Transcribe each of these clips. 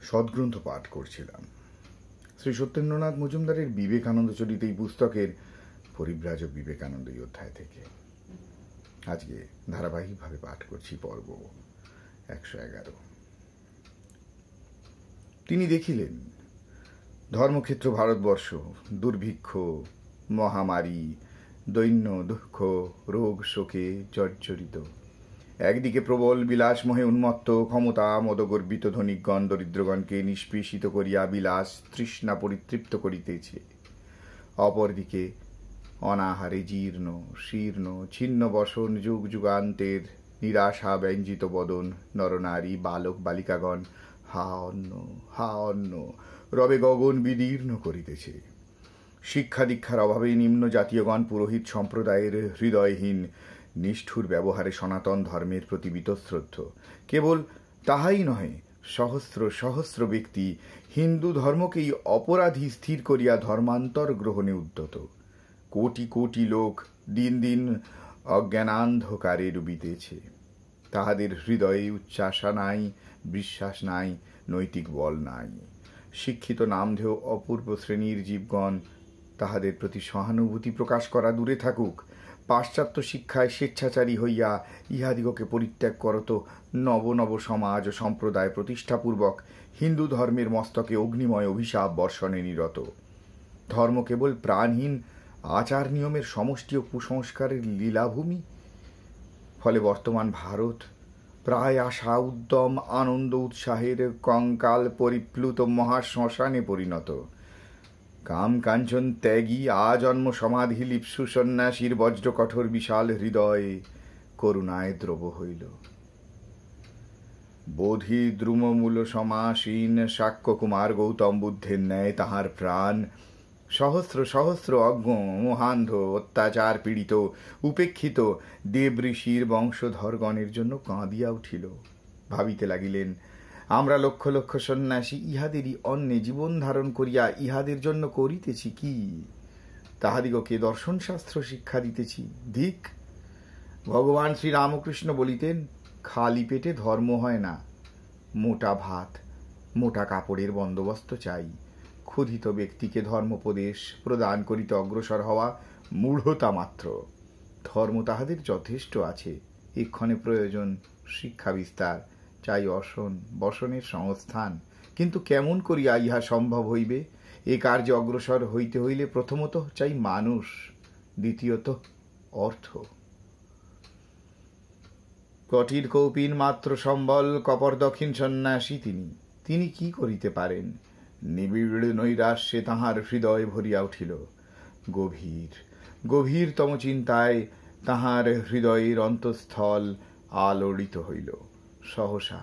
সদ্গ্রন্থ পাঠ করছিলাম। শ্রী সত্যেন্দ্রনাথ মজুমদারের বিবেকানন্দ চরিত এই পুস্তকের পরিব্রাজক বিবেকানন্দ এই অধ্যায় থেকে আজকে ধারাবাহিকভাবে পাঠ করছি পর্ব 111। তিনি দেখিলেন ধর্মক্ষেত্র ভারতবর্ষ দুর্ভিক্ষ, মহামারী, দৈন্য, দুঃখ, রোগ শোকে জর্জরিত। একদিকে প্রবল বিলাসমোহে উন্মত্ত, ক্ষমতা মদগর্বিত ধনিকগণ দরিদ্রগণকে নিষ্পেষিত করিয়া বিলাস তৃষ্ণা পরিতৃপ্ত করিতেছে। অপরদিকে অনাহারে জীর্ণ শীর্ণ ছিন্ন বসন যুগ যুগান্তের নিরাশা ব্যঞ্জিত বদন নরনারী বালক বালিকাগণ হা অন্ন রবে গগন বিদীর্ণ করিতেছে। শিক্ষা দীক্ষার অভাবে নিম্ন জাতীয়গণ পুরোহিত সম্প্রদায়ের হৃদয়হীন নিষ্ঠুর ব্যবহারে সনাতন ধর্মের প্রতি বীতশ্রদ্ধ। কেবল তাহাই নহে, সহস্র সহস্র ব্যক্তি হিন্দু ধর্মকেই অপরাধী স্থির করিয়া ধর্মান্তর গ্রহণে উদ্যত। কোটি কোটি লোক দিন দিন অজ্ঞানান্ধকারে ডুবিতেছে। তাহাদের হৃদয়ে উচ্চাশা নাই, বিশ্বাস নাই, নৈতিক বল নাই। শিক্ষিত নামধেয় অপূর্ব শ্রেণীর জীবগণ তাহাদের প্রতি সহানুভূতি প্রকাশ করা দূরে থাকুক, পাশ্চাত্য শিক্ষায় স্বেচ্ছাচারী হইয়া ইহাদিগকে পরিত্যাগ করত নব নব সমাজ ও সম্প্রদায় প্রতিষ্ঠাপূর্বক হিন্দু ধর্মের মস্তকে অগ্নিময় অভিশাপ বর্ষণে নিরত। ধর্ম কেবল প্রাণহীন আচার নিয়মের সমষ্টি ও কুসংস্কারের লীলাভূমি। ফলে বর্তমান ভারত প্রায় আশা উদ্যম আনন্দ উৎসাহের কঙ্কাল পরিপ্লুত মহাশ্মশানে পরিণত। কাম কাঞ্চন ত্যাগী আজন্ম সমাধি লিপ্সু সন্ন্যাসীর বজ্রকঠোর বিশাল হৃদয়ে করুণায় দ্রব হইল। বোধি দ্রুমমূল সমাসীন শাক্য কুমার গৌতম বুদ্ধের ন্যায় তাহার প্রাণ সহস্র সহস্র অজ্ঞ মোহান্ধ অত্যাচার পীড়িত উপেক্ষিত দেবঋষির বংশধরগণের জন্য কাঁদিয়া উঠিল। ভাবিতে লাগিলেন, আমরা লক্ষ লক্ষ সন্ন্যাসী ইহাদেরই অন্নে জীবন ধারণ করিয়া ইহাদের জন্য করিতেছি কি? তাহাদিগকে দর্শনশাস্ত্র শিক্ষা দিতেছি। ধিক! ভগবান শ্রীরামকৃষ্ণ বলিতেন, খালি পেটে ধর্ম হয় না। মোটা ভাত মোটা কাপড়ের বন্দোবস্ত চাই। ক্ষুধিত ব্যক্তিকে ধর্মোপদেশ প্রদান করিতে অগ্রসর হওয়া মূঢ়তা মাত্র। ধর্ম তাহাদের যথেষ্ট আছে, এক্ষণে প্রয়োজন শিক্ষা বিস্তার, চাই অসন বসনের সংস্থান। কিন্তু কেমন করিয়া ইহা সম্ভব হইবে? এ কার্যে অগ্রসর হইতে হইলে প্রথমত চাই মানুষ, দ্বিতীয়ত অর্থ। কটির কৌপিন মাত্র সম্বল কপর দক্ষিণ সন্ন্যাসী তিনি কি করিতে পারেন? নিবিড় নৈরাশ্যে তাহার হৃদয় ভরিয়া উঠিল। গভীর গভীরতম চিন্তায় তাহার হৃদয়ের অন্তঃস্থল আলোড়িত হইল। সহসা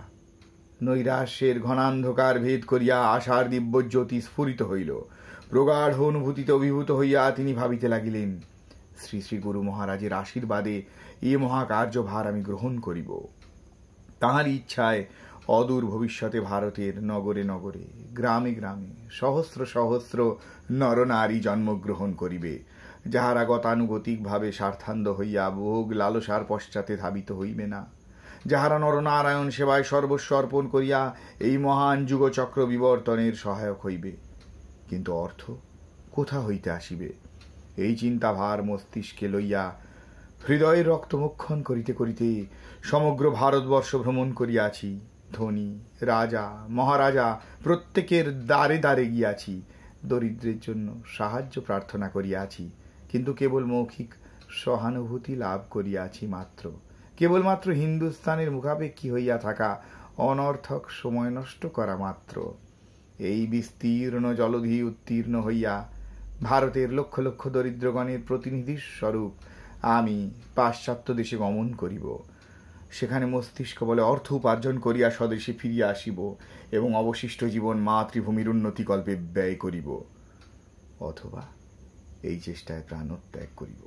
নৈরাশ্যের ঘনান্ধকার ভেদ করিয়া আশার দিব্যজ্যোতি স্ফুরিত হইল। প্রগাঢ় অনুভূতিতে অভিভূত হইয়া তিনি ভাবিতে লাগিলেন, শ্রী শ্রী গুরু মহারাজের আশীর্বাদে এ মহাকার্যভার আমি গ্রহণ করিব। তাহার ইচ্ছায় অদূর ভবিষ্যতে ভারতের নগরে নগরে গ্রামে গ্রামে সহস্র সহস্র নরনারী জন্মগ্রহণ করিবে, যাহারা গতানুগতিকভাবে স্বার্থান্ধ হইয়া ভোগ লালসার পশ্চাতে ধাবিত হইবে না, যাহারা নরনারায়ণ সেবায় সর্বস্ব অর্পণ করিয়া এই মহান যুগচক্র বিবর্তনের সহায়ক হইবে। কিন্তু অর্থ কোথা হইতে আসিবে? এই চিন্তাভার মস্তিষ্কে লইয়া হৃদয়ের রক্তমক্ষণ করিতে করিতে সমগ্র ভারতবর্ষ ভ্রমণ করিয়াছি। ধনী রাজা মহারাজা প্রত্যেকের দ্বারে দ্বারে গিয়াছি, দরিদ্রের জন্য সাহায্য প্রার্থনা করিয়াছি, কিন্তু কেবল মৌখিক সহানুভূতি লাভ করিয়াছি মাত্র। কেবলমাত্র হিন্দুস্থানের মুখাপেক্ষী হইয়া থাকা, অনর্থক সময় নষ্ট করা মাত্র। এই বিস্তীর্ণ জলধি উত্তীর্ণ হইয়া ভারতের লক্ষ লক্ষ দরিদ্রগণের প্রতিনিধি স্বরূপ আমি পাশ্চাত্য দেশে গমন করিব। সেখানে মস্তিষ্ক বলে অর্থ উপার্জন করিয়া স্বদেশে ফিরিয়া আসিব এবং অবশিষ্ট জীবন মাতৃভূমির উন্নতিকল্পে ব্যয় করিব, অথবা এই চেষ্টায় প্রাণত্যাগ করিব।